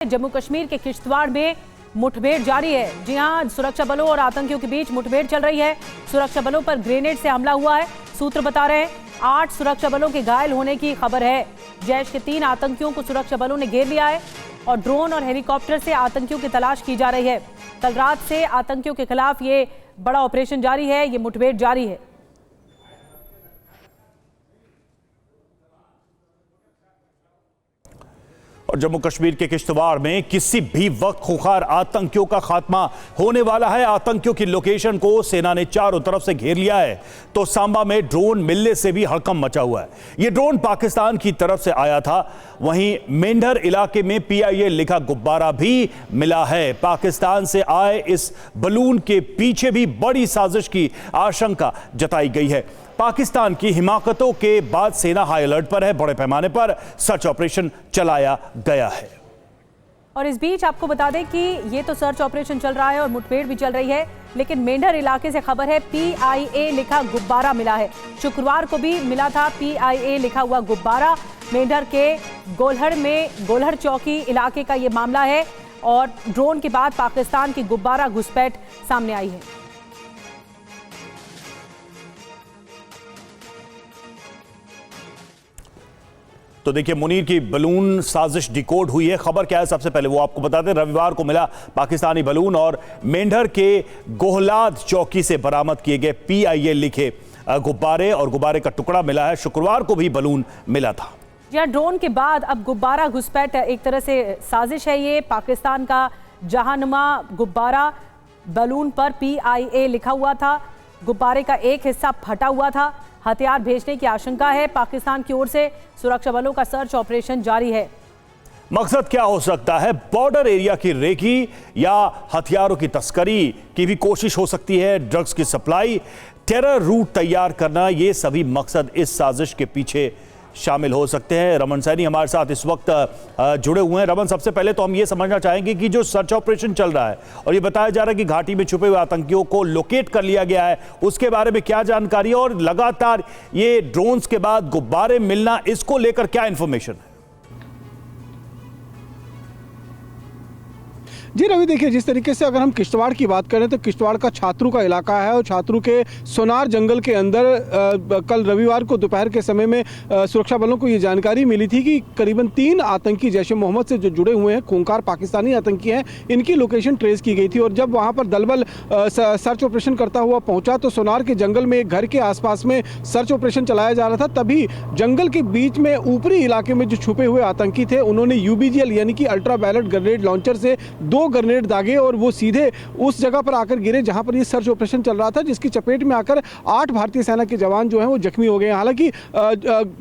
जम्मू कश्मीर के किश्तवाड़ में मुठभेड़ जारी है। जी हां, सुरक्षा बलों और आतंकियों के बीच मुठभेड़ चल रही है। सुरक्षा बलों पर ग्रेनेड से हमला हुआ है। सूत्र बता रहे हैं 8 सुरक्षा बलों के घायल होने की खबर है। जैश के 3 आतंकियों को सुरक्षा बलों ने घेर लिया है और ड्रोन और हेलीकॉप्टर से आतंकियों की तलाश की जा रही है। कल रात से आतंकियों के खिलाफ ये बड़ा ऑपरेशन जारी है, ये मुठभेड़ जारी है। और जम्मू कश्मीर के किश्तवाड़ में किसी भी वक्त खुखार आतंकियों का खात्मा होने वाला है। आतंकियों की लोकेशन को सेना ने चारों तरफ से घेर लिया है। तो सांबा में ड्रोन मिलने से भी हड़कंप मचा हुआ है। यह ड्रोन पाकिस्तान की तरफ से आया था। वहीं मेंढर इलाके में PIA लिखा गुब्बारा भी मिला है। पाकिस्तान से आए इस बलून के पीछे भी बड़ी साजिश की आशंका जताई गई है। पाकिस्तान की हिमाकतों के बाद सेना हाई अलर्ट पर है। बड़े पैमाने पर सर्च ऑपरेशन चलाया गया है। और इस बीच आपको बता दें कि ये तो सर्च ऑपरेशन चल रहा है और मुठभेड़ भी चल रही है, लेकिन मेंढर इलाके से खबर है PIA लिखा गुब्बारा मिला है। शुक्रवार को भी मिला था PIA लिखा हुआ गुब्बारा। मेंढर के गोलहड़ चौकी इलाके का ये मामला है और ड्रोन के बाद पाकिस्तान की गुब्बारा घुसपैठ सामने आई है। तो देखिए, मुनीर की बलून साजिश डिकोड हुई है। खबर क्या है सबसे पहले वो आपको बता दें। रविवार को मिला पाकिस्तानी बलून और मेंढर के गोहलाद चौकी से बरामद किए गए PIA लिखे गुब्बारे और गुब्बारे का टुकड़ा मिला है। शुक्रवार को भी बलून मिला था। या ड्रोन के बाद अब गुब्बारा घुसपैठ एक तरह से साजिश है। ये पाकिस्तान का जहानुमा गुब्बारा, बलून पर PIA लिखा हुआ था। गुब्बारे का एक हिस्सा फटा हुआ था। हथियार भेजने की आशंका है। पाकिस्तान की ओर से सुरक्षा बलों का सर्च ऑपरेशन जारी है। मकसद क्या हो सकता है? बॉर्डर एरिया की रेकी या हथियारों की तस्करी की भी कोशिश हो सकती है। ड्रग्स की सप्लाई, टेरर रूट तैयार करना, ये सभी मकसद इस साजिश के पीछे शामिल हो सकते हैं। रमन सैनी हमारे साथ इस वक्त जुड़े हुए हैं। रमन, सबसे पहले तो हम ये समझना चाहेंगे कि जो सर्च ऑपरेशन चल रहा है और ये बताया जा रहा है कि घाटी में छुपे हुए आतंकियों को लोकेट कर लिया गया है, उसके बारे में क्या जानकारी और लगातार ये ड्रोन्स के बाद गुब्बारे मिलना, इसको लेकर क्या इंफॉर्मेशन है? जी रवि, देखिए जिस तरीके से अगर हम किश्तवाड़ की बात करें तो किश्तवाड़ का छात्रू का इलाका है और छात्रू के सोनार जंगल के अंदर कल रविवार को दोपहर के समय में सुरक्षा बलों को ये जानकारी मिली थी कि करीबन 3 आतंकी जैश ए मोहम्मद से जो जुड़े हुए हैं, खूंखार पाकिस्तानी आतंकी हैं, इनकी लोकेशन ट्रेस की गई थी। और जब वहाँ पर दलबल सर्च ऑपरेशन करता हुआ पहुँचा तो सोनार के जंगल में एक घर के आसपास में सर्च ऑपरेशन चलाया जा रहा था। तभी जंगल के बीच में ऊपरी इलाके में जो छुपे हुए आतंकी थे, उन्होंने UBGL यानी कि अल्ट्रा वायलेट ग्रेनेड लॉन्चर से 2 ग्रेनेड दागे और वो सीधे उस जगह पर आकर गिरे जहां पर ये सर्च ऑपरेशन चल रहा था, जिसकी चपेट में आकर 8 भारतीय सेना के जवान जो हैं वो जख्मी हो गए हैं। हालांकि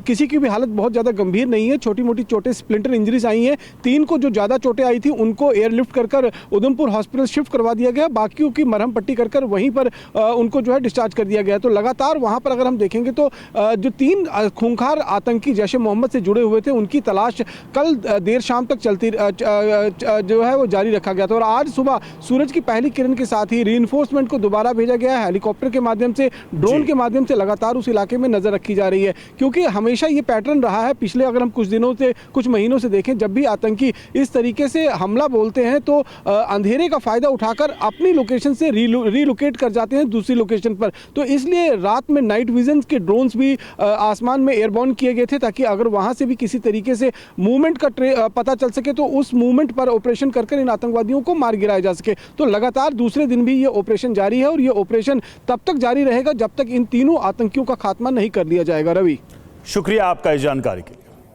किसी की भी हालत बहुत ज़्यादा गंभीर नहीं है। छोटी मोटी चोटें, स्प्लिंटर इंजरीज आई हैं। 3 को जो ज़्यादा चोटें आई थी उनको एयरलिफ्ट कर उधमपुर हॉस्पिटल शिफ्ट करवा दिया गया। बाकियों की मरहम पट्टी कर वहीं पर उनको जो है डिस्चार्ज कर दिया गया। तो लगातार वहाँ पर अगर हम देखेंगे तो जो 3 खूंखार आतंकी जैश ए मोहम्मद से जुड़े हुए थे, उनकी तलाश कल देर शाम तक चलती जो है वो जारी रखा गया था। और आज सुबह सूरज की पहली किरण के साथ ही रीइंफोर्समेंट को दोबारा भेजा गया है। हेलीकॉप्टर के माध्यम से, ड्रोन के माध्यम से लगातार उस इलाके में नजर रखी जा रही है, क्योंकि हमेशा ये पैटर्न रहा है। पिछले अगर हम कुछ दिनों से, कुछ महीनों से देखें, जब भी आतंकी इस तरीके से हमला बोलते हैं तो अंधेरे का फायदा उठाकर अपनी लोकेशन से रीलोकेट कर जाते हैं दूसरी लोकेशन पर। तो इसलिए रात में नाइट विजन के ड्रोन्स भी आसमान में एयरबॉर्न किए गए थे, ताकि अगर वहां से भी किसी तरीके से मूवमेंट का पता चल सके तो उस मूवमेंट पर ऑपरेशन कर इन आतंकवादियों को मार गिराया जा सके। तो लगातार दूसरे दिन भी ये ऑपरेशन जारी है और ये ऑपरेशन तब तक जारी रहेगा जब तक इन तीनों आतंकियों का खात्मा नहीं कर लिया जाएगा। रवि, शुक्रिया आपका इस जानकारी के लिए।